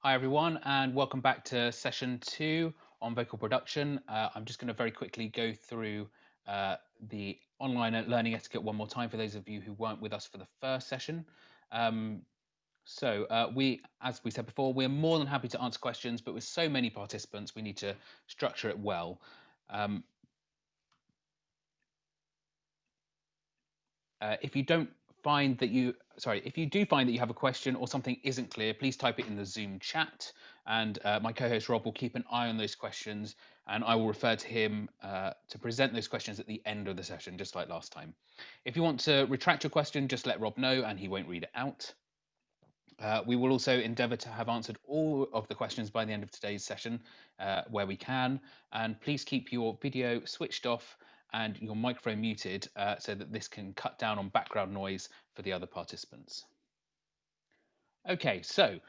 Hi, everyone, and welcome back to session 2 on vocal production. I'm just going to very quickly go through the online learning etiquette one more time for those of you who weren't with us for the first session. Um, as we said before, we're more than happy to answer questions, but with so many participants, we need to structure it well. Um, if you don't find that you, sorry, if you do find that you have a question or something isn't clear, please type it in the Zoom chat, and my co-host Rob will keep an eye on those questions, and I will refer to him to present those questions at the end of the session, just like last time. If you want to retract your question, just let Rob know, and he won't read it out. We will also endeavour to have answered all of the questions by the end of today's session where we can. And please keep your video switched off and your microphone muted so that this can cut down on background noise for the other participants. Okay, so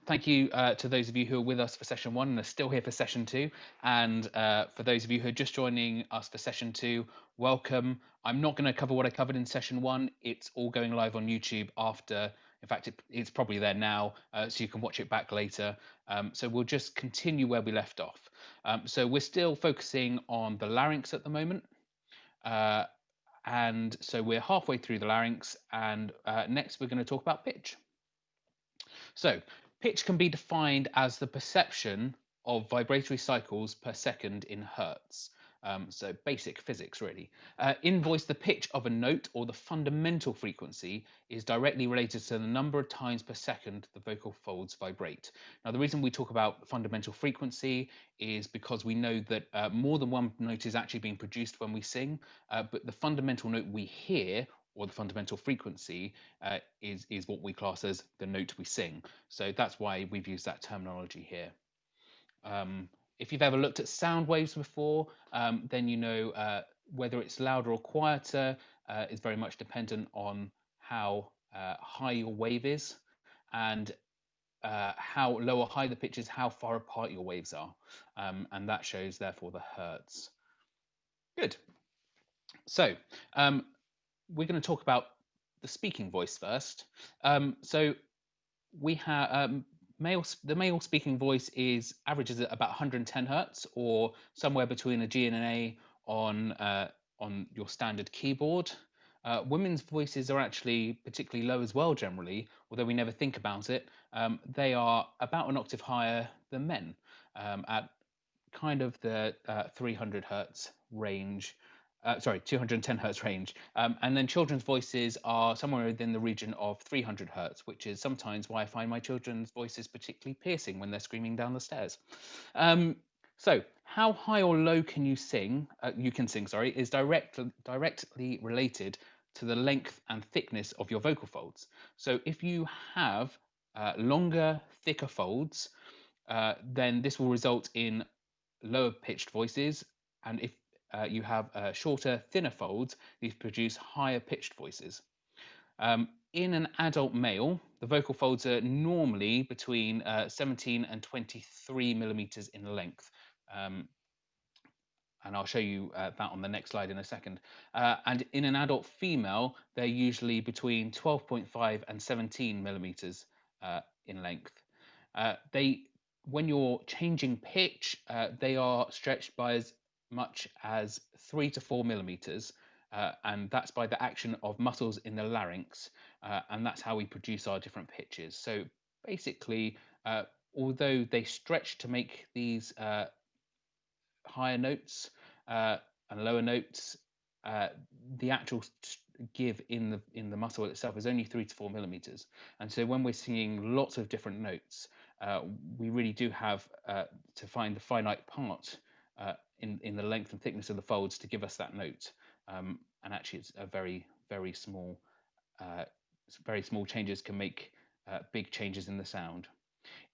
thank you to those of you who are with us for session 1 and are still here for session 2. And for those of you who are just joining us for session 2, welcome. I'm not going to cover what I covered in session 1. It's all going live on YouTube after. In fact, it's probably there now, so you can watch it back later. So we'll just continue where we left off. So we're still focusing on the larynx at the moment. And so we're halfway through the larynx, and next we're going to talk about pitch. So pitch can be defined as the perception of vibratory cycles per second in hertz. So basic physics, really. In voice, the pitch of a note or the fundamental frequency is directly related to the number of times per second the vocal folds vibrate. Now, the reason we talk about fundamental frequency is because we know that more than one note is actually being produced when we sing, but the fundamental note we hear or the fundamental frequency is what we class as the note we sing. So that's why we've used that terminology here. Um, if you've ever looked at sound waves before, then you know whether it's louder or quieter is very much dependent on how high your wave is, and how low or high the pitch is, how far apart your waves are. And that shows, therefore, the hertz. Good. So we're going to talk about the speaking voice first. So we have the male speaking voice is averages at about 110 hertz, or somewhere between a G and an A on your standard keyboard. Women's voices are actually particularly low as well, generally, although we never think about it. They are about an octave higher than men, at kind of the 300 hertz range. Sorry, 210 hertz range. And then children's voices are somewhere within the region of 300 hertz, which is sometimes why I find my children's voices particularly piercing when they're screaming down the stairs. So, how high or low can you sing? You can sing, sorry, is directly related to the length and thickness of your vocal folds. So, if you have longer, thicker folds, then this will result in lower pitched voices, and if you have shorter, thinner folds, these produce higher pitched voices. In an adult male, the vocal folds are normally between 17 and 23 millimeters in length. Um, and I'll show you that on the next slide in a second. And in an adult female, they're usually between 12.5 and 17 millimeters in length. They, when you're changing pitch, they are stretched by as much as 3 to 4 millimeters, and that's by the action of muscles in the larynx, and that's how we produce our different pitches. So basically, although they stretch to make these higher notes and lower notes, uh, the actual give in the muscle itself is only 3 to 4 millimeters. And so when we're singing lots of different notes, we really do have to find the finite part in the length and thickness of the folds to give us that note. And actually, it's a uh, very small changes can make big changes in the sound.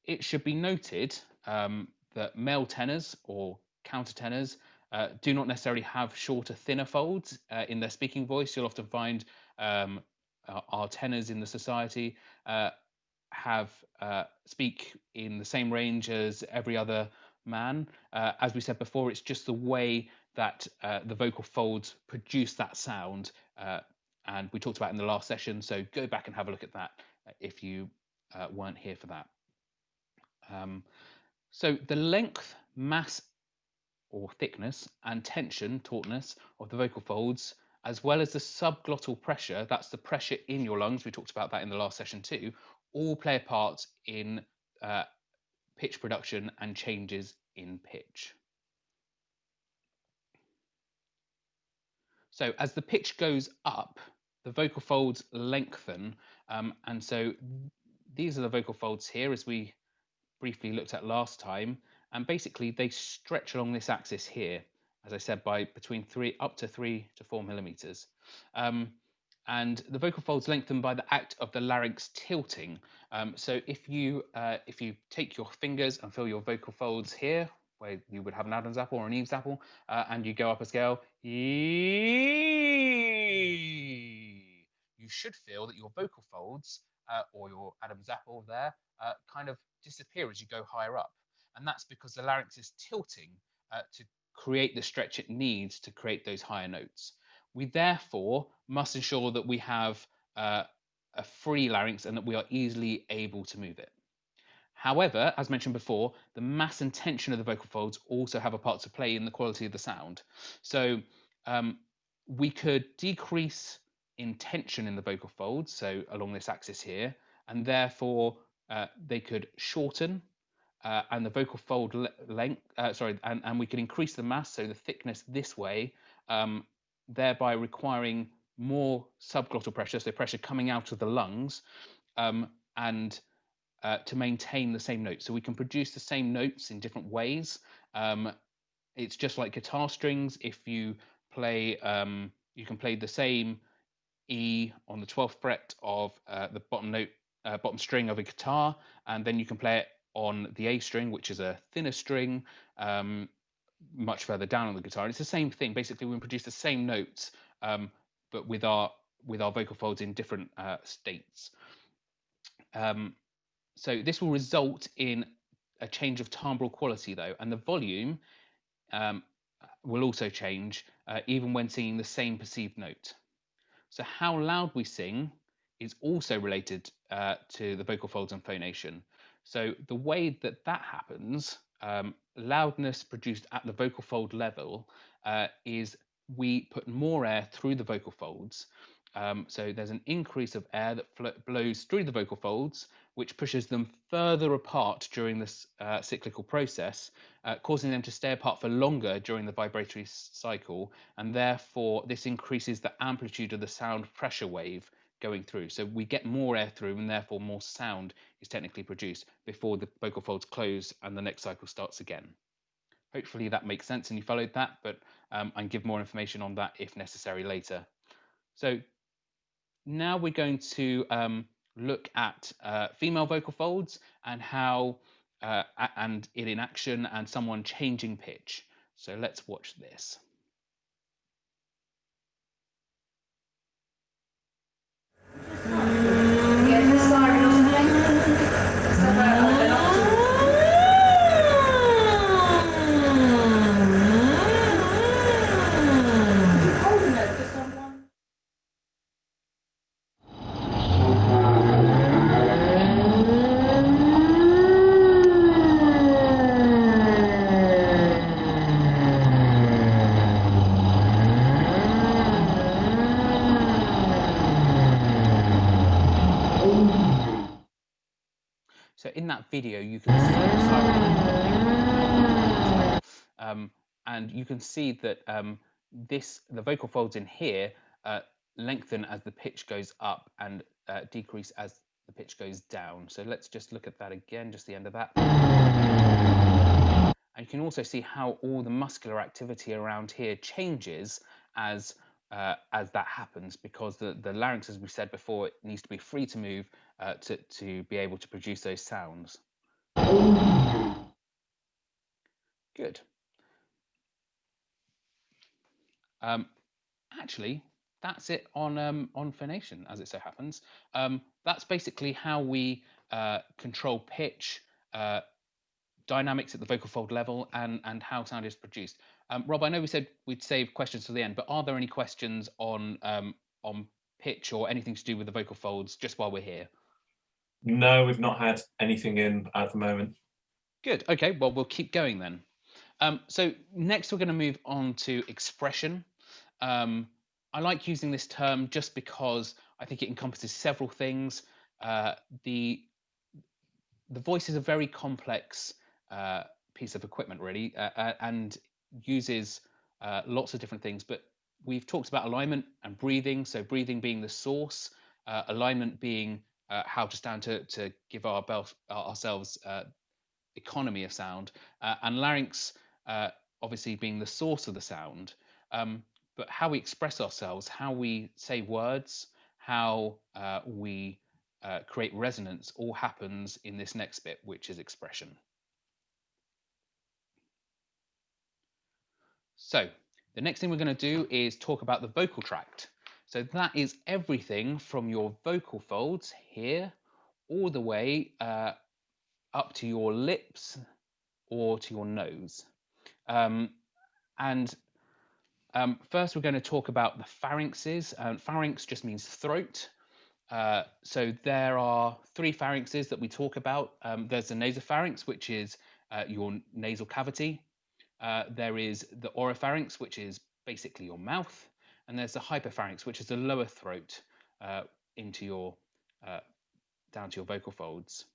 It should be noted that male tenors or countertenors do not necessarily have shorter, thinner folds in their speaking voice. You'll often find our tenors in the society have speak in the same range as every other man. As we said before, it's just the way that the vocal folds produce that sound, and we talked about in the last session. So go back and have a look at that if you weren't here for that. So the length, mass or thickness, and tension, tautness, of the vocal folds, as well as the subglottal pressure, that's the pressure in your lungs, we talked about that in the last session too, all play a part in pitch production and changes in pitch. So as the pitch goes up, the vocal folds lengthen, and so these are the vocal folds here, as we briefly looked at last time, and basically they stretch along this axis here, as I said, by between up to 3 to 4 millimeters. And the vocal folds lengthen by the act of the larynx tilting. So if you take your fingers and feel your vocal folds here, where you would have an Adam's apple or an Eve's apple, and you go up a scale, you should feel that your vocal folds or your Adam's apple there kind of disappear as you go higher up. And that's because the larynx is tilting to create the stretch it needs to create those higher notes. We therefore must ensure that we have a free larynx and that we are easily able to move it. However, as mentioned before, the mass and tension of the vocal folds also have a part to play in the quality of the sound. So we could decrease in tension in the vocal folds, so along this axis here, and therefore they could shorten and the vocal fold length, and we can increase the mass, so the thickness this way, thereby requiring more subglottal pressure, so pressure coming out of the lungs, and to maintain the same notes. So we can produce the same notes in different ways. It's just like guitar strings. If you play, you can play the same E on the 12th fret of the bottom note, bottom string of a guitar, and then you can play it on the A string, which is a thinner string, much further down on the guitar. And it's the same thing. Basically, we produce the same notes, but with our vocal folds in different states. So this will result in a change of timbral quality, though, and the volume will also change even when singing the same perceived note. So how loud we sing is also related to the vocal folds and phonation. So the way that happens, loudness produced at the vocal fold level is we put more air through the vocal folds. So there's an increase of air that blows through the vocal folds, which pushes them further apart during this cyclical process, causing them to stay apart for longer during the vibratory cycle, and therefore this increases the amplitude of the sound pressure wave going through. So we get more air through, and therefore more sound is technically produced before the vocal folds close and the next cycle starts again. Hopefully that makes sense and you followed that, but I can give more information on that if necessary later. So now we're going to look at female vocal folds and how and it in action and someone changing pitch. So let's watch this. So in that video, you can see the siren, and you can see that the vocal folds in here lengthen as the pitch goes up and decrease as the pitch goes down. So let's just look at that again, just the end of that. And you can also see how all the muscular activity around here changes as that happens, because the larynx, as we said before, it needs to be free to move to be able to produce those sounds. Good. Actually, that's it on phonation, as it so happens. That's basically how we control pitch, dynamics at the vocal fold level, and how sound is produced. Rob, I know we said we'd save questions to the end, but are there any questions on pitch or anything to do with the vocal folds just while we're here? No, we've not had anything in at the moment. Good. Okay. Well, we'll keep going then. So next, we're going to move on to expression. Um, I like using this term just because I think it encompasses several things. Uh, the the voice is a very complex piece of equipment, really, and uses lots of different things. But we've talked about alignment and breathing. So breathing being the source, alignment being how to stand to give ourselves economy of sound, and larynx obviously being the source of the sound. But how we express ourselves, how we say words, how we create resonance, all happens in this next bit, which is expression. So the next thing we're going to do is talk about the vocal tract. So that is everything from your vocal folds here all the way up to your lips or to your nose. Um, and First, we're going to talk about the pharynxes. Pharynx just means throat. So there are three pharynxes that we talk about. There's the nasopharynx, which is your nasal cavity. There is the oropharynx, which is basically your mouth. And there's the hypopharynx, which is the lower throat uh, into your uh, down to your vocal folds.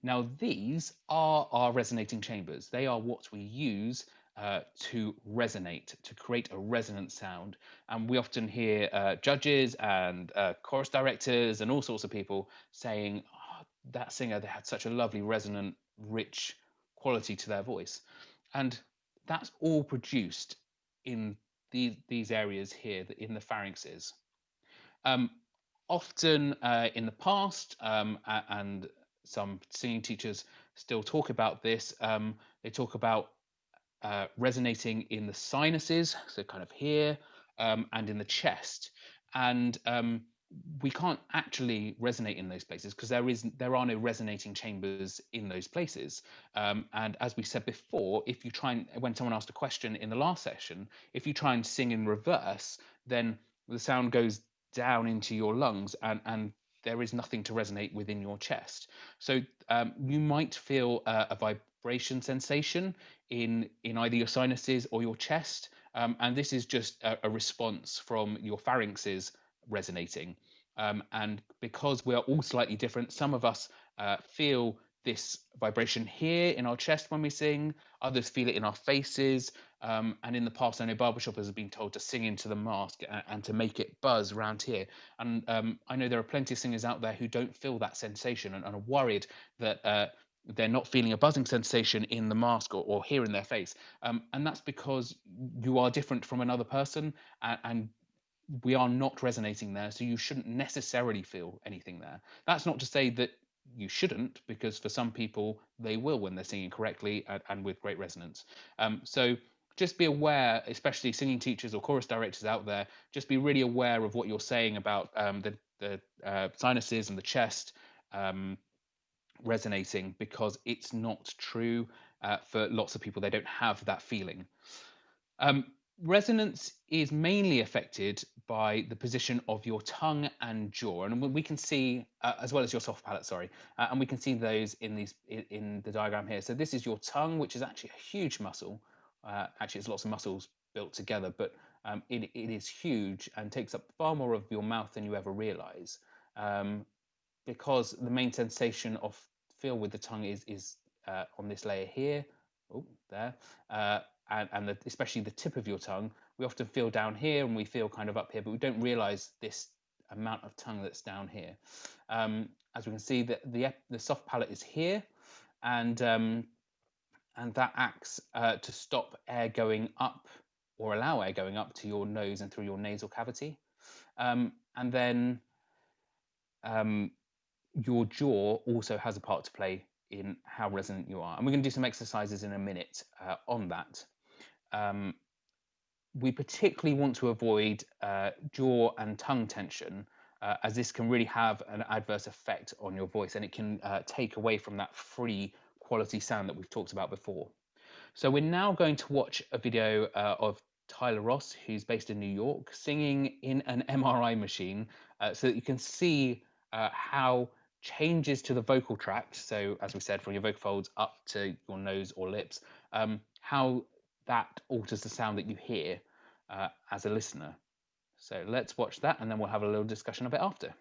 Now, these are our resonating chambers. They are what we use to resonate, to create a resonant sound. And we often hear judges and chorus directors and all sorts of people saying, oh, that singer, they had such a lovely, resonant, rich quality to their voice. And that's all produced in these areas here, in the pharynxes. Um, Often in the past, and some singing teachers still talk about this, they talk about resonating in the sinuses, so kind of here, and in the chest. And we can't actually resonate in those places because there are no resonating chambers in those places. And as we said before, if you try and when someone asked a question in the last session, if you try and sing in reverse, then the sound goes down into your lungs and there is nothing to resonate within your chest. So you might feel a vibration sensation in either your sinuses or your chest, and this is just a response from your pharynxes resonating. And because we are all slightly different, some of us feel this vibration here in our chest when we sing, others feel it in our faces. And in the past, I know barbershoppers have been told to sing into the mask and to make it buzz around here. And I know there are plenty of singers out there who don't feel that sensation and are worried that they're not feeling a buzzing sensation in the mask or here in their face. And that's because you are different from another person, and we are not resonating there, so you shouldn't necessarily feel anything there. That's not to say that you shouldn't, because for some people they will when they're singing correctly and with great resonance. So just be aware, especially singing teachers or chorus directors out there, just be really aware of what you're saying about the sinuses and the chest resonating, because it's not true for lots of people. They don't have that feeling. Um, Resonance is mainly affected by the position of your tongue and jaw, and we can see, as well as your soft palate, sorry, and we can see those in the diagram here. So this is your tongue, which is actually a huge muscle. Actually, it's lots of muscles built together, but it is huge and takes up far more of your mouth than you ever realize. Um, because the main sensation of feel with the tongue is on this layer here, oh, there, and especially the tip of your tongue. We often feel down here and we feel kind of up here, but we don't realize this amount of tongue that's down here. As we can see, the soft palate is here, and that acts to stop air going up or allow air going up to your nose and through your nasal cavity. And then um, your jaw also has a part to play in how resonant you are. And we're going to do some exercises in a minute on that. Um, we particularly want to avoid jaw and tongue tension, as this can really have an adverse effect on your voice, and it can take away from that free quality sound that we've talked about before. So we're now going to watch a video of Tyler Ross, who's based in New York, singing in an MRI machine, so that you can see how changes to the vocal tract, so as we said, from your vocal folds up to your nose or lips, how that alters the sound that you hear as a listener. So let's watch that, and then we'll have a little discussion of it after.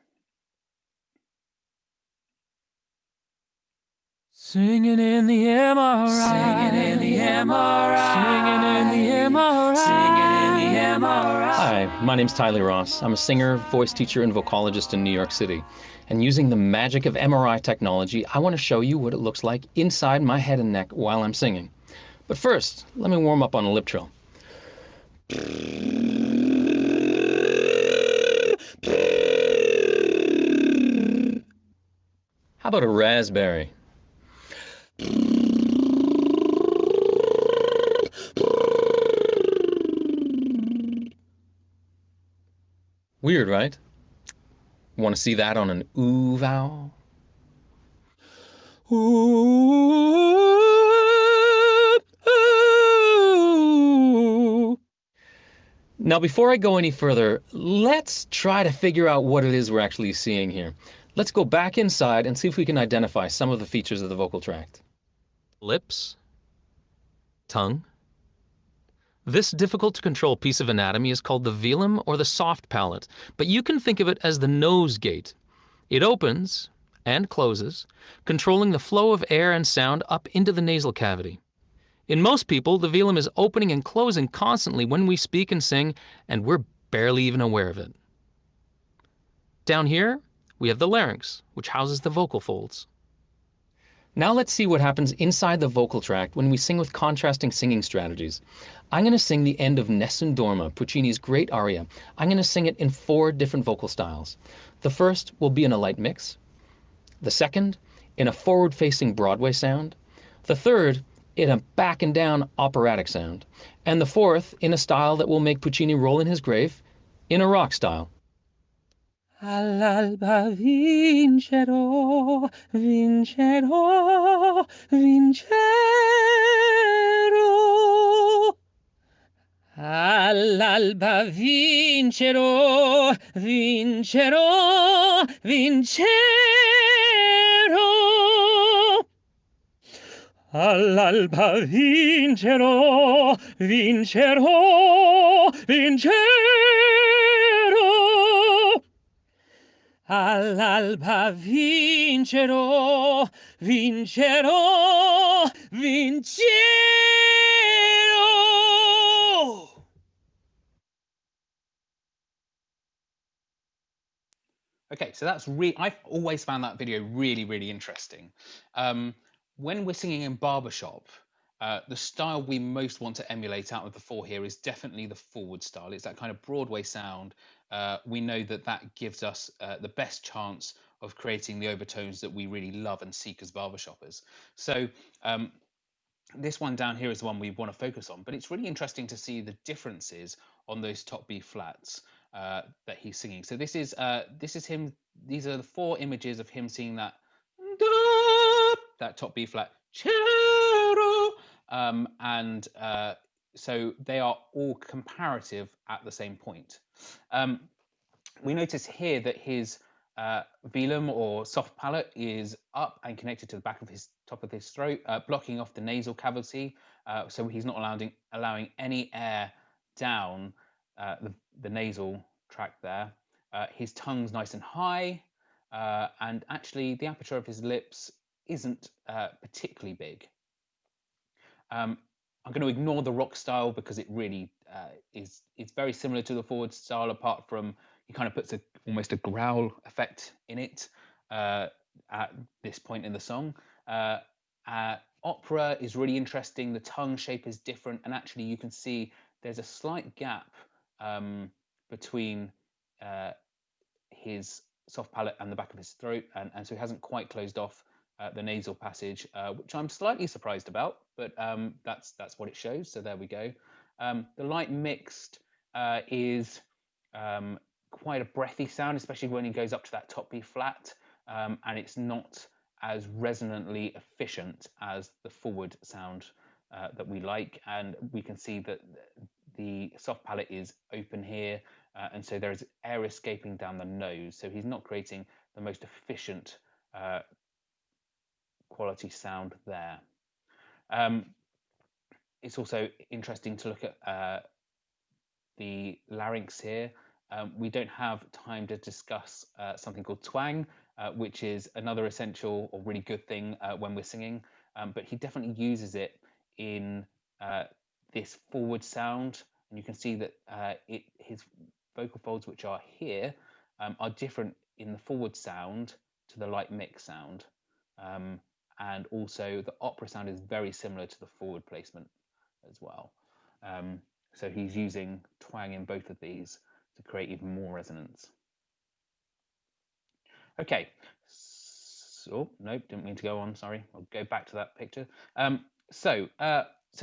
Singing in the MRI. Singing in the MRI. Singing in the MRI. Singing in the MRI. Hi, my name's Tyler Ross. I'm a singer, voice teacher, and vocalogist in New York City. And using the magic of MRI technology, I want to show you what it looks like inside my head and neck while I'm singing. But first, let me warm up on a lip trill. How about a raspberry? Weird, right? Want to see that on an ooh vowel? Ooh, ooh. Now, before I go any further, let's try to figure out what it is we're actually seeing here. Let's go back inside and see if we can identify some of the features of the vocal tract. Lips, tongue. This difficult to control piece of anatomy is called the velum or the soft palate, but you can think of it as the nose gate. It opens and closes, controlling the flow of air and sound up into the nasal cavity. In most people, the velum is opening and closing constantly when we speak and sing, and we're barely even aware of it. Down here, we have the larynx, which houses the vocal folds. Now let's see what happens inside the vocal tract when we sing with contrasting singing strategies. I'm going to sing the end of Nessun Dorma, Puccini's great aria. I'm going to sing it in 4 different vocal styles. The first will be in a light mix. The second, in a forward-facing Broadway sound. The third, in a back and down operatic sound. And the fourth, in a style that will make Puccini roll in his grave, in a rock style. All'alba vincerò, vincerò, vincerò. All'alba vincerò, vincerò, vincerò. All'alba vincerò, vincerò, vincerò. All'alba vincerò, vincerò, vincerò. Okay, so that's I've always found that video really, really interesting. When we're singing in barbershop, the style we most want to emulate out of the 4 here is definitely the forward style. It's that kind of Broadway sound. We know that that gives us the best chance of creating the overtones that we really love and seek as barbershoppers. So this one down here is the one we want to focus on, but it's really interesting to see the differences on those top B flats that he's singing. So this is him. These are the 4 images of him singing that top B flat, and so they are all comparative at the same point. We notice here that his velum or soft palate is up and connected to the back of his top of his throat, blocking off the nasal cavity, so he's not allowing any air down the nasal tract there. His tongue's nice and high, and actually the aperture of his lips isn't particularly big. I'm going to ignore the rock style because it really it's very similar to the forward style, apart from he kind of puts almost a growl effect in it at this point in the song. Opera is really interesting. The tongue shape is different, and actually you can see there's a slight gap between his soft palate and the back of his throat, and so he hasn't quite closed off the nasal passage, which I'm slightly surprised about, but that's what it shows. So there we go. The light mixed is quite a breathy sound, especially when he goes up to that top B flat, and it's not as resonantly efficient as the forward sound that we like. And we can see that the soft palate is open here, and so there is air escaping down the nose. So he's not creating the most efficient uh, quality sound there. Um, it's also interesting to look at the larynx here. We don't have time to discuss something called twang, which is another essential or really good thing when we're singing, but he definitely uses it in uh, this forward sound, and you can see that his vocal folds, which are here, are different in the forward sound to the light mix sound. And also the opera sound is very similar to the forward placement as well. Um, so he's using twang in both of these to create even more resonance. Okay, so no, didn't mean to go on, sorry. I'll go back to that picture. So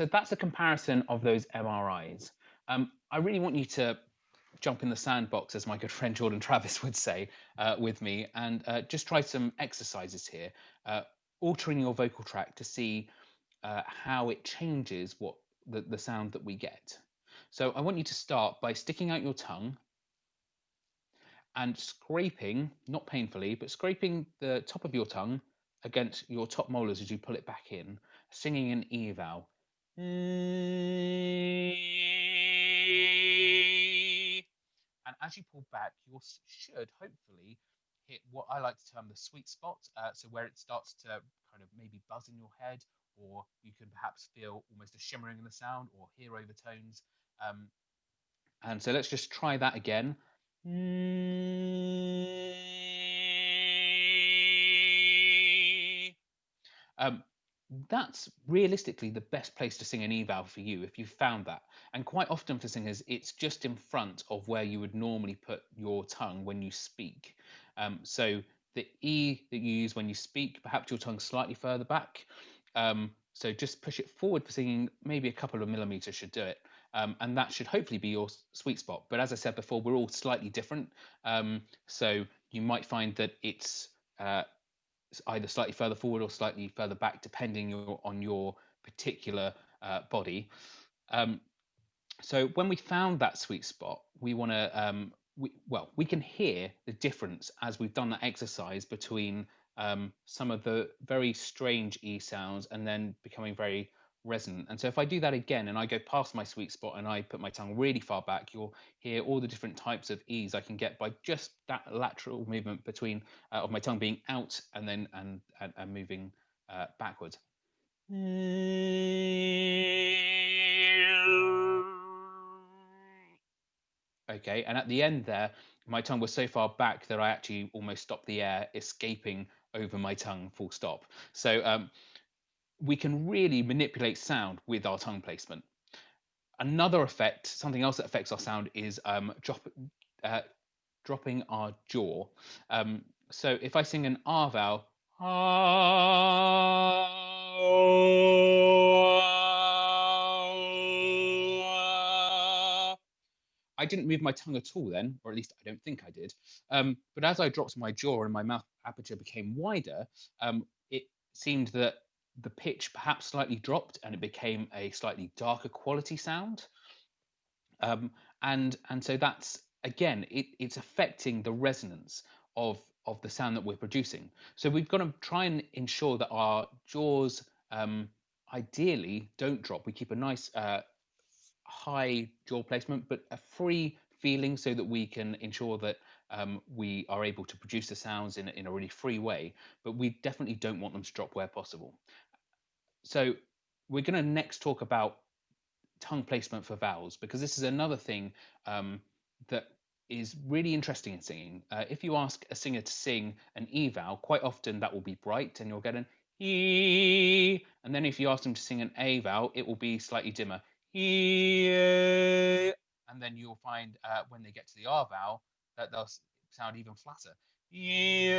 that's a comparison of those MRIs. I really want you to jump in the sandbox, as my good friend Jordan Travis would say, with me, and just try some exercises here, altering your vocal tract to see how it changes what the sound that we get. So I want you to start by sticking out your tongue and scraping, not painfully, but scraping the top of your tongue against your top molars as you pull it back in, singing an E vowel. And as you pull back, you should hopefully hit what I like to term the sweet spot. So where it starts to kind of maybe buzz in your head, or you can perhaps feel almost a shimmering in the sound or hear overtones. Um, and so let's just try that again. Um, that's realistically the best place to sing an eval for you if you've found that. And quite often for singers, it's just in front of where you would normally put your tongue when you speak. So the E that you use when you speak, perhaps your tongue slightly further back. So just push it forward for singing, maybe a couple of millimeters should do it. And that should hopefully be your sweet spot. But as I said before, we're all slightly different. So you might find that it's either slightly further forward or slightly further back, depending on your particular body. Um, so when we found that sweet spot, we want to, we can hear the difference as we've done that exercise between some of the very strange E sounds and then becoming very resonant. And so if I do that again and I go past my sweet spot and I put my tongue really far back, you'll hear all the different types of E's I can get by just that lateral movement between of my tongue being out and then and moving backwards. Okay, and at the end there, my tongue was so far back that I actually almost stopped the air escaping over my tongue, full stop. So we can really manipulate sound with our tongue placement. Another effect, something else that affects our sound is uh, dropping our jaw. So if I sing an R vowel, I didn't move my tongue at all then, or at least I don't think I did. But as I dropped my jaw and my mouth aperture became wider, it seemed that the pitch perhaps slightly dropped and it became a slightly darker quality sound. Um, and so that's again, it's affecting the resonance of the sound that we're producing. So we've got to try and ensure that our jaws ideally don't drop. We keep a nice high jaw placement, but a free feeling so that we can ensure that we are able to produce the sounds in a really free way, but we definitely don't want them to drop where possible. So we're going to next talk about tongue placement for vowels, because this is another thing that is really interesting in singing. If you ask a singer to sing an E vowel, quite often that will be bright and you'll get an E. And then if you ask them to sing an A vowel, it will be slightly dimmer. E. And then you'll find when they get to the R vowel that they'll sound even flatter. E.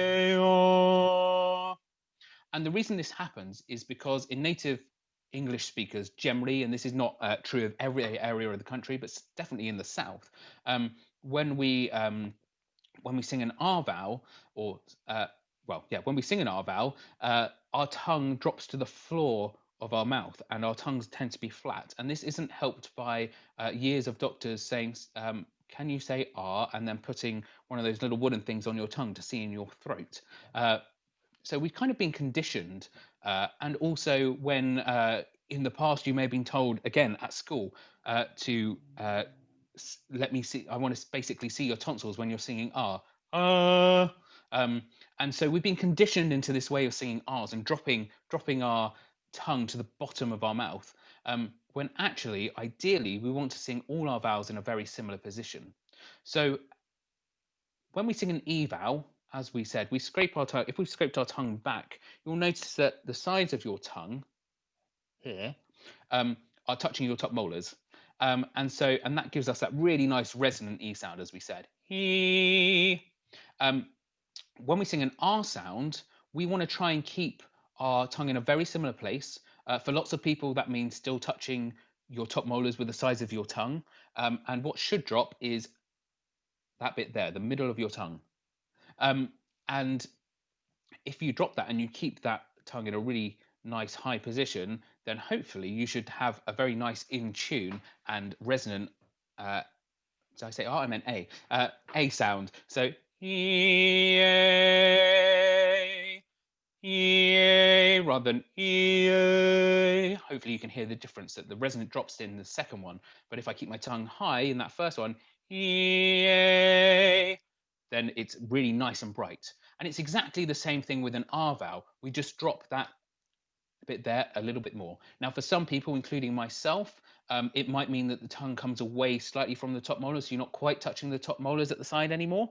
And the reason this happens is because in native English speakers generally, and this is not true of every area of the country, but definitely in the South, um, when we um, when we sing an R vowel, or when we sing an R vowel, our tongue drops to the floor of our mouth, and our tongues tend to be flat. And this isn't helped by years of doctors saying, "Can you say R?" and then putting one of those little wooden things on your tongue to see in your throat. So we've kind of been conditioned, and also when in the past you may have been told again at school to let me see. I want to basically see your tonsils when you're singing R. Ah. Um, and so we've been conditioned into this way of singing R's and dropping our tongue to the bottom of our mouth. When actually, ideally, we want to sing all our vowels in a very similar position. So when we sing an E vowel, as we said, we scrape our tongue. If we've scraped our tongue back, you'll notice that the sides of your tongue here um, are touching your top molars. And that gives us that really nice resonant E sound, as we said. E. Um, when we sing an R sound, we want to try and keep our tongue in a very similar place. For lots of people, that means still touching your top molars with the sides of your tongue. And what should drop is that bit there, the middle of your tongue. Um, and if you drop that and you keep that tongue in a really nice high position, then hopefully you should have a very nice in tune and resonant. Uh, did I say R? I meant A. A sound. So rather than hopefully you can hear the difference that the resonant drops in the second one. But if I keep my tongue high in that first one, then it's really nice and bright. And it's exactly the same thing with an R vowel. We just drop that bit there a little bit more. Now, for some people, including myself, it might mean that the tongue comes away slightly from the top molars, so you're not quite touching the top molars at the side anymore.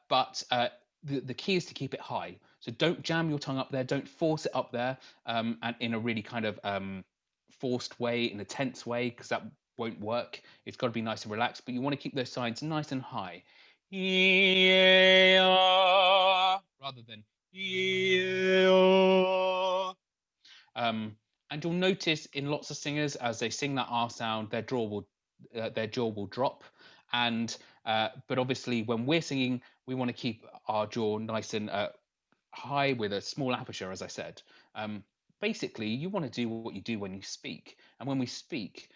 But the key is to keep it high. So don't jam your tongue up there, don't force it up there, and in a really kind of forced way, in a tense way, because that won't work. It's got to be nice and relaxed, but you want to keep those sides nice and high. Rather than um, and you'll notice in lots of singers as they sing that R sound, their jaw will drop. And but obviously when we're singing, we want to keep our jaw nice and high with a small aperture, as I said. Um, Basically, you want to do what you do when you speak. And when we speak,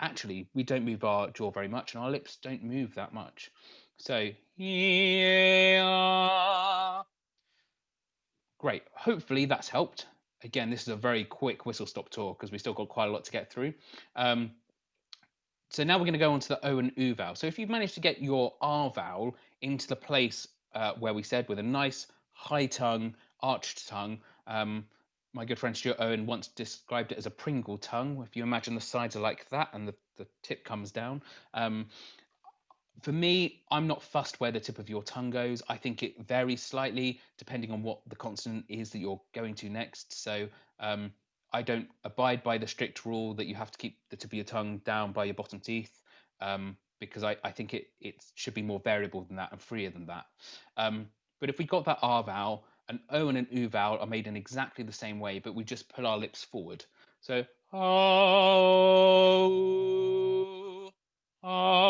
actually, we don't move our jaw very much, and our lips don't move that much. So, yeah. Great. Hopefully that's helped. Again, this is a very quick whistle stop tour because we still got quite a lot to get through. Um, so now we're going to go on to the O and U vowel. So if you've managed to get your R vowel into the place where we said with a nice high tongue, arched tongue, my good friend Stuart Owen once described it as a Pringle tongue. If you imagine the sides are like that and the tip comes down. For me, I'm not fussed where the tip of your tongue goes. I think it varies slightly depending on what the consonant is that you're going to next. So I don't abide by the strict rule that you have to keep the tip of your tongue down by your bottom teeth because I think it should be more variable than that and freer than that. But if we got that R vowel, an O and an U vowel are made in exactly the same way, but we just pull our lips forward. So, oh, oh.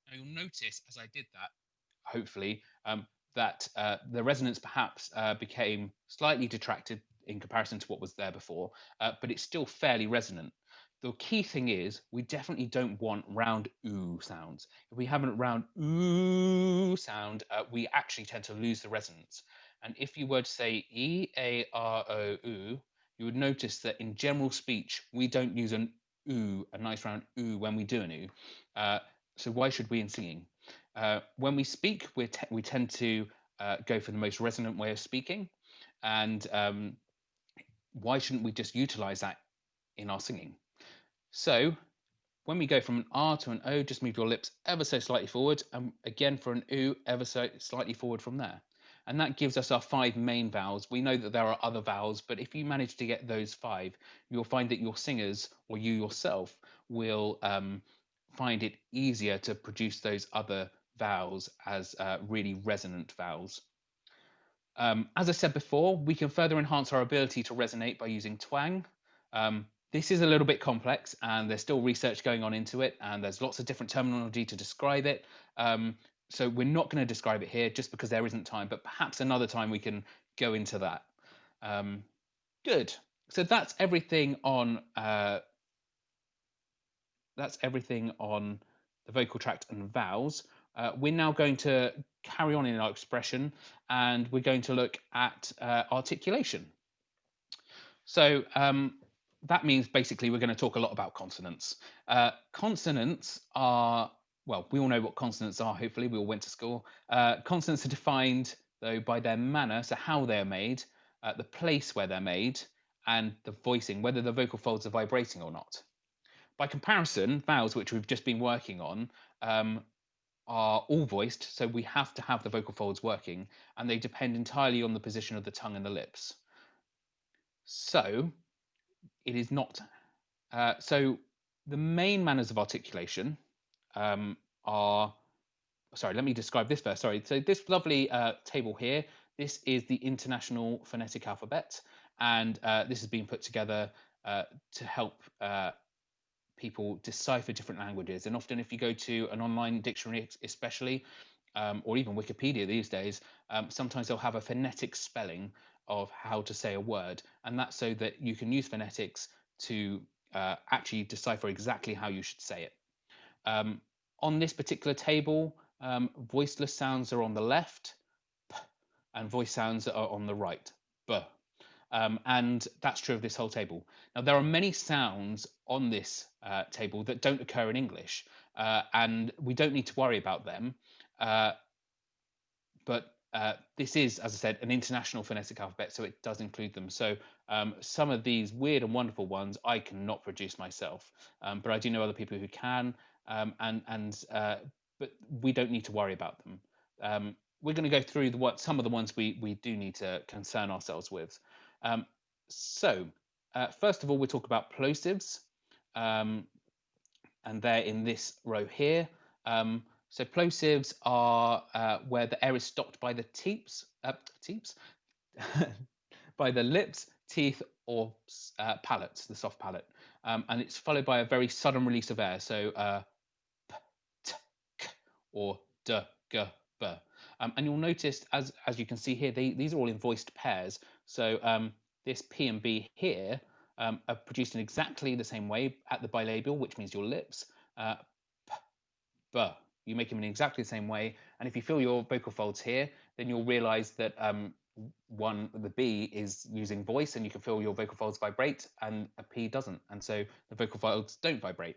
Now you'll notice as I did that, hopefully, that the resonance perhaps became slightly detracted in comparison to what was there before, but it's still fairly resonant. The key thing is we definitely don't want round ooh sounds. If we have a round ooh sound, we actually tend to lose the resonance. And if you were to say E-A-R-O ooh, you would notice that in general speech, we don't use an ooh, a nice round ooh when we do an ooh. So why should we in singing? When we speak, we tend to go for the most resonant way of speaking. And why shouldn't we just utilize that in our singing? So when we go from an R to an O, just move your lips ever so slightly forward. And again, for an OO, ever so slightly forward from there. And that gives us our 5 main vowels. We know that there are other vowels, but if you manage to get those 5, you'll find that your singers or you yourself will find it easier to produce those other vowels as really resonant vowels. As I said before, we can further enhance our ability to resonate by using twang. This is a little bit complex and there's still research going on into it and there's lots of different terminology to describe it. So we're not going to describe it here just because there isn't time, but perhaps another time we can go into that. Good. So that's everything on the vocal tract and vowels. We're now going to carry on in our expression, and we're going to look at articulation. So that means basically we're going to talk a lot about consonants. Consonants are, well, we all know what consonants are, hopefully, we all went to school. Consonants are defined, though, by their manner, so how they're made, the place where they're made, and the voicing, whether the vocal folds are vibrating or not. By comparison, vowels, which we've just been working on, are all voiced, so we have to have the vocal folds working, and they depend entirely on the position of the tongue and the lips. So it is not. So the main manners of articulation are. Sorry, let me describe this first. Sorry. So this lovely table here. This is the International Phonetic Alphabet, and this has been put together to help people decipher different languages. And often, if you go to an online dictionary, especially, or even Wikipedia these days, sometimes they'll have a phonetic spelling of how to say a word, and that's so that you can use phonetics to actually decipher exactly how you should say it. Um, on this particular table, voiceless sounds are on the left, p, and voice sounds are on the right, b. And that's true of this whole table. Now, there are many sounds on this table that don't occur in English, and we don't need to worry about them. Uh, but this is, as I said, an international phonetic alphabet, so it does include them. So some of these weird and wonderful ones I cannot produce myself, but I do know other people who can, but we don't need to worry about them. We're going to go through some of the ones we do need to concern ourselves with. Um, so first of all, we'll talk about plosives, um, and they're in this row here. So plosives are where the air is stopped by the teeps, by the lips, teeth, or palates, the soft palate, and it's followed by a very sudden release of air. So p, t, k, or d, g, b. And you'll notice, as you can see here, these are all in voiced pairs. So this P and B here are produced in exactly the same way at the bilabial, which means your lips. Uh, p, b. You make them in exactly the same way. And if you feel your vocal folds here, then you'll realize that the B is using voice, and you can feel your vocal folds vibrate, and a P doesn't. And so the vocal folds don't vibrate.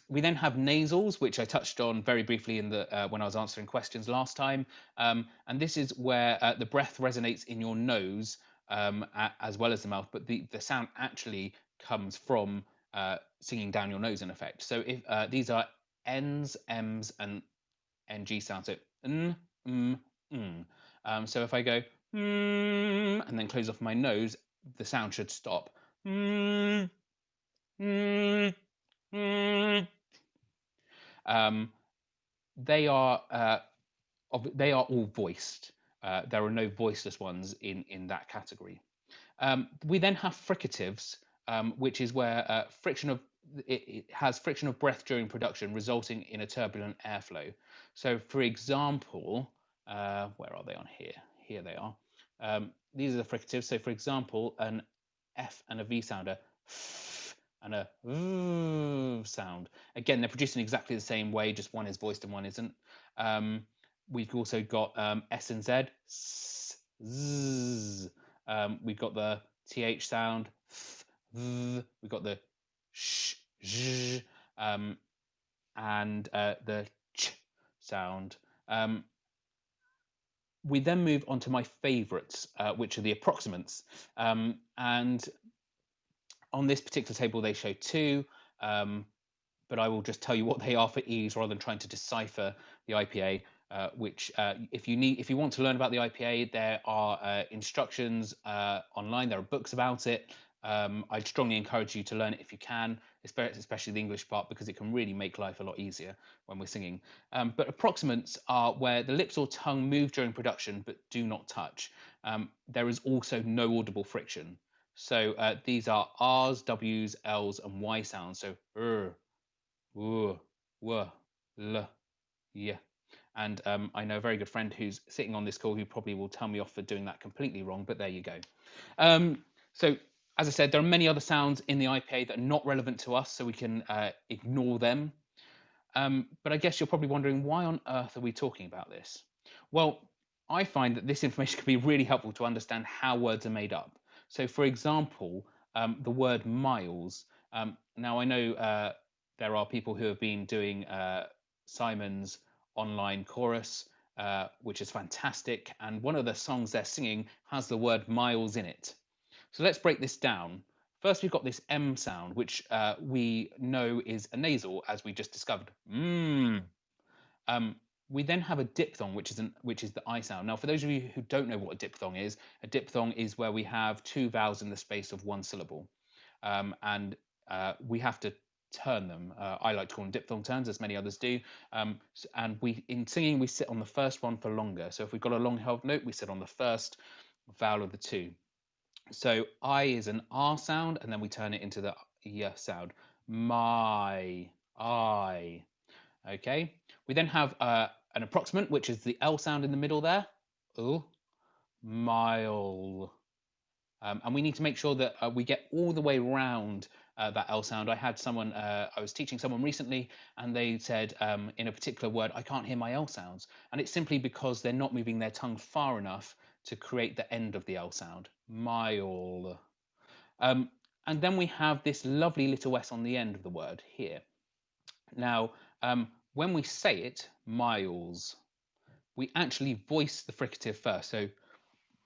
We then have nasals, which I touched on very briefly in the when I was answering questions last time, and this is where the breath resonates in your nose as well as the mouth, but the sound actually comes from singing down your nose in effect. So if these are N's, M's, and NG sounds, so n, so if I go and then close off my nose, the sound should stop. Mm, mm, mm. Um, they are they are all voiced. There are no voiceless ones in that category. We then have fricatives, which is where friction of it has friction of breath during production, resulting in a turbulent airflow. So, for example, where are they on here? Here they are. These are the fricatives. So, for example, an F and a V sounder, and a sound. Again, they're produced in exactly the same way, just one is voiced and one isn't. We've also got S and Z, z. We've got the th sound, we've got the sh, zh, and the ch sound. We then move on to my favorites, which are the approximants. And on this particular table, they show two, but I will just tell you what they are for ease rather than trying to decipher the IPA. Which, if you want to learn about the IPA, there are instructions online. There are books about it. I'd strongly encourage you to learn it if you can, especially the English part, because it can really make life a lot easier when we're singing. But approximants are where the lips or tongue move during production but do not touch. There is also no audible friction. So these are R's, W's, L's, and Y sounds. So w, w, l, yeah. And I know a very good friend who's sitting on this call who probably will tell me off for doing that completely wrong, but there you go. So as I said, there are many other sounds in the IPA that are not relevant to us, so we can ignore them. But I guess you're probably wondering, why on earth are we talking about this? Well, I find that this information can be really helpful to understand how words are made up. So, for example, the word miles. Now, I know there are people who have been doing Simon's online chorus, which is fantastic. And one of the songs they're singing has the word miles in it. So let's break this down. First, we've got this M sound, which we know is a nasal, as we just discovered. Mm. Um, we then have a diphthong, which is the I sound. Now, for those of you who don't know what a diphthong is, a diphthong is where we have two vowels in the space of one syllable, and we have to turn them. I like to call them diphthong turns, as many others do. And we, in singing, we sit on the first one for longer. So if we've got a long held note, we sit on the first vowel of the two. So I is an R sound, and then we turn it into the Y sound. My, I. Okay. We then have an approximant, which is the L sound in the middle there. Oh, mile. And we need to make sure that we get all the way around that L sound. I had someone, I was teaching someone recently, and they said in a particular word, I can't hear my L sounds. And it's simply because they're not moving their tongue far enough to create the end of the L sound. Mile. Um, and then we have this lovely little s on the end of the word here. Now, when we say it, miles, we actually voice the fricative first. So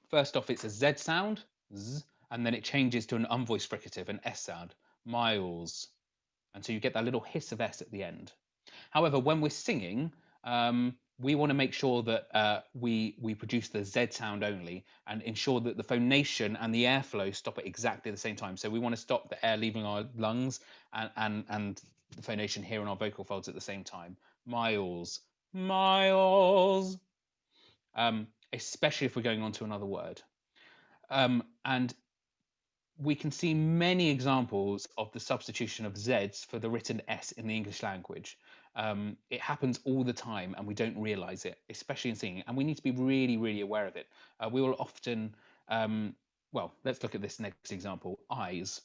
first off, it's a Z sound, z, and then it changes to an unvoiced fricative, an S sound, miles. And so you get that little hiss of S at the end. However, when we're singing, we want to make sure that we produce the Z sound only and ensure that the phonation and the airflow stop at exactly the same time. So we want to stop the air leaving our lungs and the phonation here in our vocal folds at the same time. Miles, miles, especially if we're going on to another word. And we can see many examples of the substitution of Zs for the written S in the English language. It happens all the time and we don't realize it, especially in singing, and we need to be really, really aware of it. We will often, well, let's look at this next example, eyes.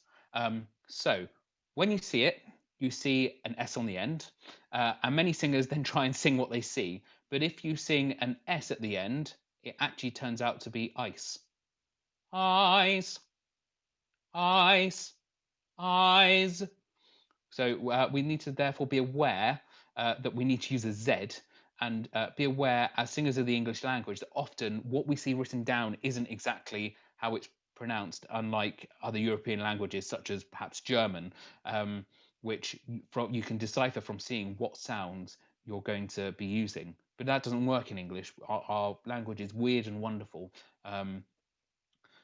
So when you see it, you see an S on the end, and many singers then try and sing what they see. But if you sing an S at the end, it actually turns out to be ice. Eyes, eyes, eyes. So we need to therefore be aware that we need to use a Z, and be aware as singers of the English language that often what we see written down isn't exactly how it's pronounced, unlike other European languages such as perhaps German, which you can decipher from seeing what sounds you're going to be using. But that doesn't work in English. Our language is weird and wonderful.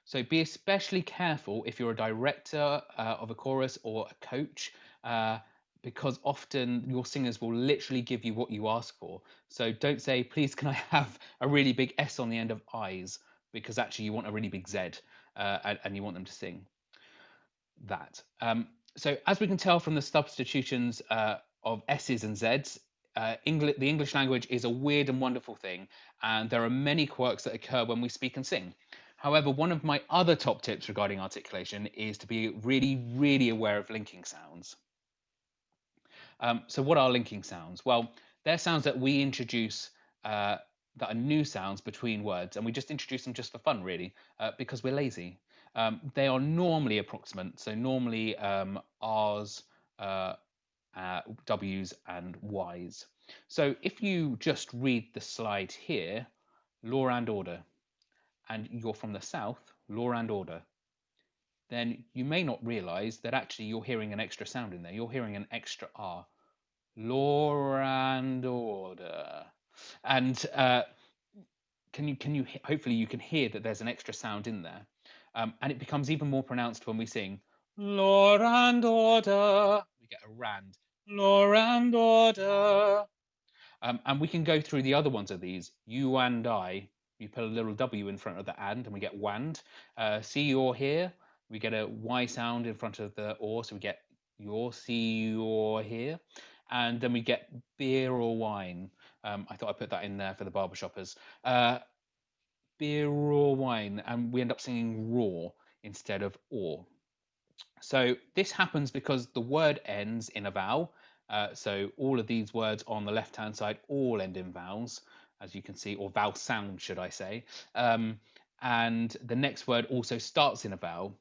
So be especially careful if you're a director of a chorus or a coach, uh, because often your singers will literally give you what you ask for. So don't say, please, can I have a really big S on the end of eyes? Because actually you want a really big Z, and you want them to sing that. So as we can tell from the substitutions of S's and Z's, the English language is a weird and wonderful thing, and there are many quirks that occur when we speak and sing. However, one of my other top tips regarding articulation is to be really, really aware of linking sounds. So what are linking sounds? Well, they're sounds that we introduce that are new sounds between words, and we just introduce them just for fun, really, because we're lazy. They are normally approximate, so normally R's, W's, and Y's. So if you just read the slide here, law and order, and you're from the south, law and order, then you may not realize that actually you're hearing an extra sound in there. You're hearing an extra R. Law and order. And hopefully you can hear that there's an extra sound in there. And it becomes even more pronounced when we sing law and order. We get a rand. Law and order. And we can go through the other ones of these. You and I. You put a little W in front of the and we get wand. See your here. We get a Y sound in front of the or, so we get your, see your here. And then we get beer or wine. I thought I put that in there for the barbershoppers. Beer or wine, and we end up singing raw instead of or. So this happens because the word ends in a vowel, So all of these words on the left-hand side all end in vowels, as you can see, or vowel sound, should I say. And the next word also starts in a vowel.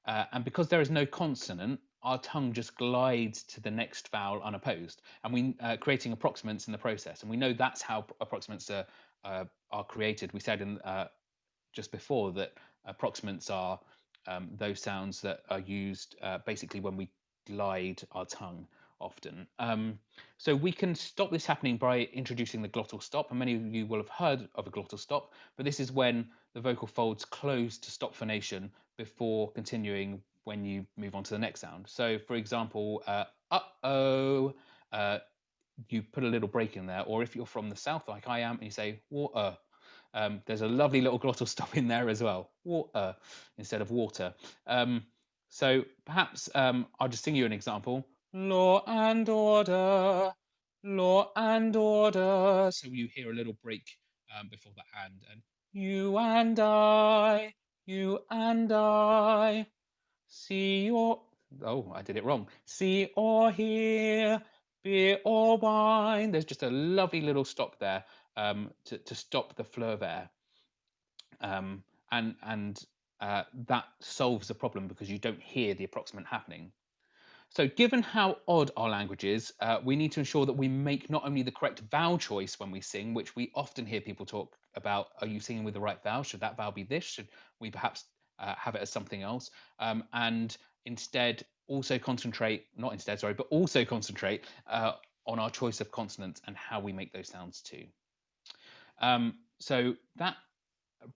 And because there is no consonant, our tongue just glides to the next vowel unopposed, and we creating approximants in the process. And we know that's how approximants are created. We said in just before that approximants are those sounds that are used basically when we glide our tongue often. So we can stop this happening by introducing the glottal stop, and many of you will have heard of a glottal stop, but this is when the vocal folds close to stop phonation before continuing when you move on to the next sound. So for example, uh-oh, you put a little break in there, or if you're from the south like I am and you say water, there's a lovely little glottal stop in there as well, water instead of water. So perhaps I'll just sing you an example. Law and order, law and order. So you hear a little break before the and you and I, see or oh, I did it wrong. See or hear, beer or wine. There's just a lovely little stop there to stop the flow of air. Um, and that solves the problem because you don't hear the approximant happening. So given how odd our language is, we need to ensure that we make not only the correct vowel choice when we sing, which we often hear people talk about, are you singing with the right vowel? Should that vowel be this? Should we perhaps have it as something else? And instead also concentrate, not instead, sorry, but also concentrate on our choice of consonants and how we make those sounds too. So that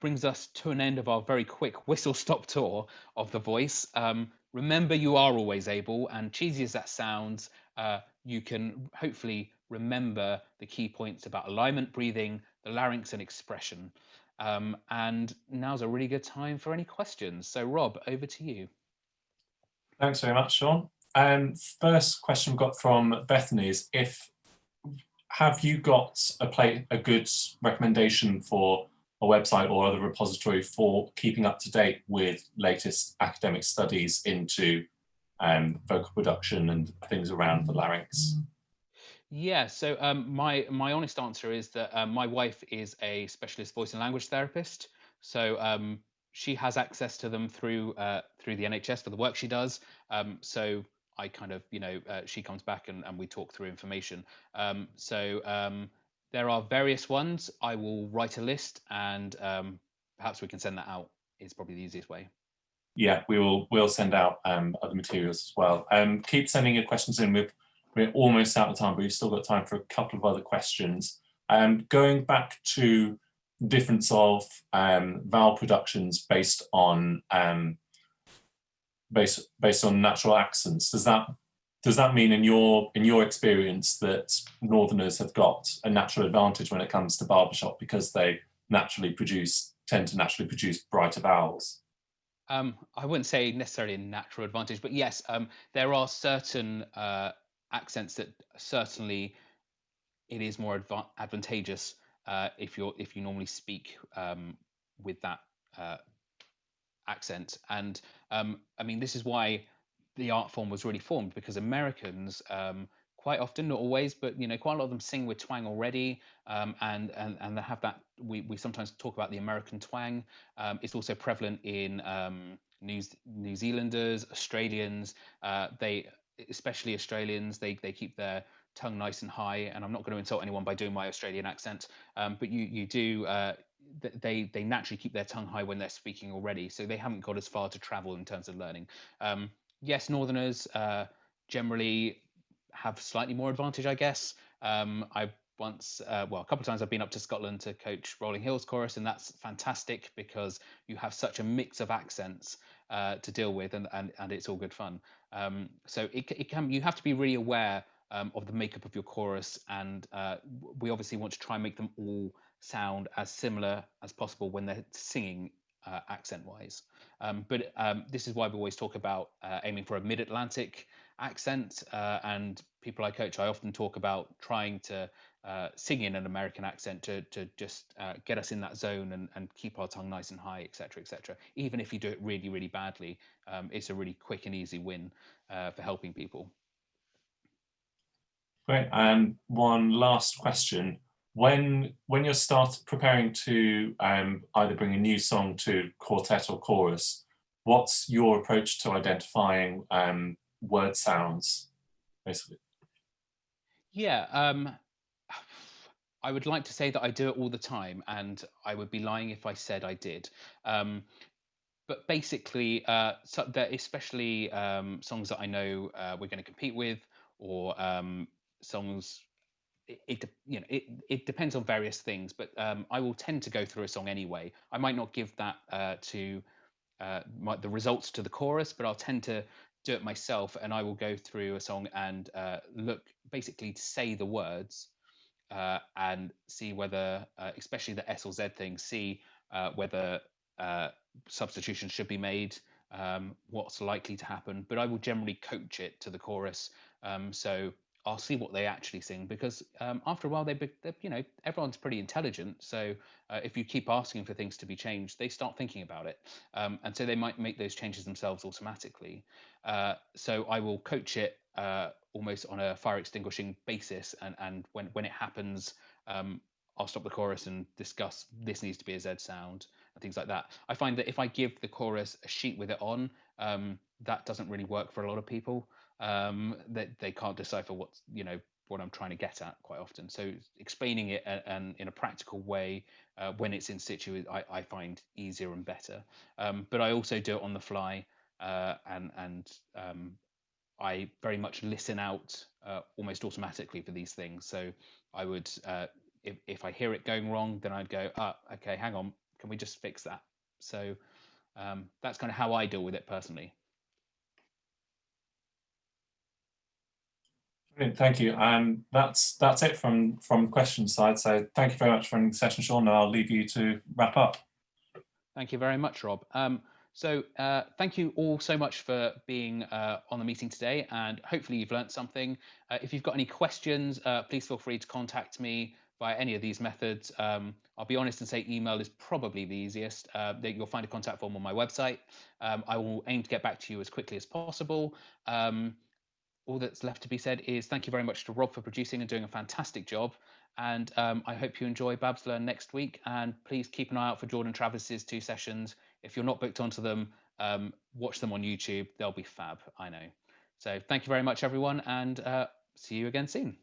brings us to an end of our very quick whistle stop tour of the voice. Remember, you are always able, and cheesy as that sounds, you can hopefully remember the key points about alignment, breathing, the larynx, and expression. And now's a really good time for any questions. So, Rob, over to you. Thanks very much, Sean. First question we've got from Bethany is have you got a good recommendation for a website or other repository for keeping up to date with latest academic studies into vocal production and things around the larynx? Yeah, so my honest answer is that my wife is a specialist voice and language therapist. So she has access to them through the NHS for the work she does. So I kind of, she comes back and we talk through information. There are various ones. I will write a list and perhaps we can send that out. Is probably the easiest way. Yeah, we'll send out other materials as well. Keep sending your questions in. We're almost out of time, but we've still got time for a couple of other questions. Going back to the difference of vowel productions based on natural accents, does that mean in your experience that Northerners have got a natural advantage when it comes to barbershop because they tend to naturally produce brighter vowels? I wouldn't say necessarily a natural advantage, but yes, there are certain accents that certainly it is more advantageous if you normally speak with that uh, accent. And I mean, this is why the art form was really formed because Americans quite often, not always, but quite a lot of them sing with twang already, and they have that. We sometimes talk about the American twang. It's also prevalent in New Zealanders, Australians. They especially Australians, they keep their tongue nice and high. And I'm not going to insult anyone by doing my Australian accent, but you do. They naturally keep their tongue high when they're speaking already, so they haven't got as far to travel in terms of learning. Yes, Northerners generally have slightly more advantage, I guess. I once, well, a couple of times I've been up to Scotland to coach Rolling Hills chorus, and that's fantastic because you have such a mix of accents to deal with, and it's all good fun. So it can you have to be really aware of the makeup of your chorus, and we obviously want to try and make them all sound as similar as possible when they're singing accent-wise. But this is why we always talk about aiming for a mid-Atlantic accent. And people I coach, I often talk about trying to sing in an American accent to just get us in that zone and keep our tongue nice and high, etc., etc. Even if you do it really, really badly, it's a really quick and easy win for helping people. Great. And one last question. When you're preparing to either bring a new song to quartet or chorus, what's your approach to identifying word sounds, basically? Yeah, I would like to say that I do it all the time, and I would be lying if I said I did. Um, but basically, so that especially songs that I know we're going to compete with, or songs. It depends on various things, but I will tend to go through a song anyway. I might not give that to the results to the chorus, but I'll tend to do it myself, and I will go through a song and look basically to say the words and see whether, especially the S or Z thing, see whether uh, substitutions should be made, what's likely to happen. But I will generally coach it to the chorus. So I'll see what they actually sing, because after a while everyone's pretty intelligent. So if you keep asking for things to be changed, they start thinking about it, and so they might make those changes themselves automatically. So I will coach it almost on a fire extinguishing basis, and when it happens, I'll stop the chorus and discuss this needs to be a Z sound and things like that. I find that if I give the chorus a sheet with it on, that doesn't really work for a lot of people. That they can't decipher what I'm trying to get at quite often. So explaining it and in a practical way when it's in situ, I find easier and better. But I also do it on the fly, and I very much listen out almost automatically for these things. So I would, if I hear it going wrong, then I'd go, okay, hang on, can we just fix that? So that's kind of how I deal with it personally. Brilliant, thank you. That's it from question side. So thank you very much for the session, Sean. And I'll leave you to wrap up. Thank you very much, Rob. So thank you all so much for being on the meeting today, and hopefully you've learnt something. If you've got any questions, please feel free to contact me via any of these methods. I'll be honest and say email is probably the easiest. You'll find a contact form on my website. I will aim to get back to you as quickly as possible. All that's left to be said is thank you very much to Rob for producing and doing a fantastic job. And I hope you enjoy BABS Learn next week. And please keep an eye out for Jordan Travis's 2 sessions. If you're not booked onto them, watch them on YouTube. They'll be fab, I know. So thank you very much, everyone, and see you again soon.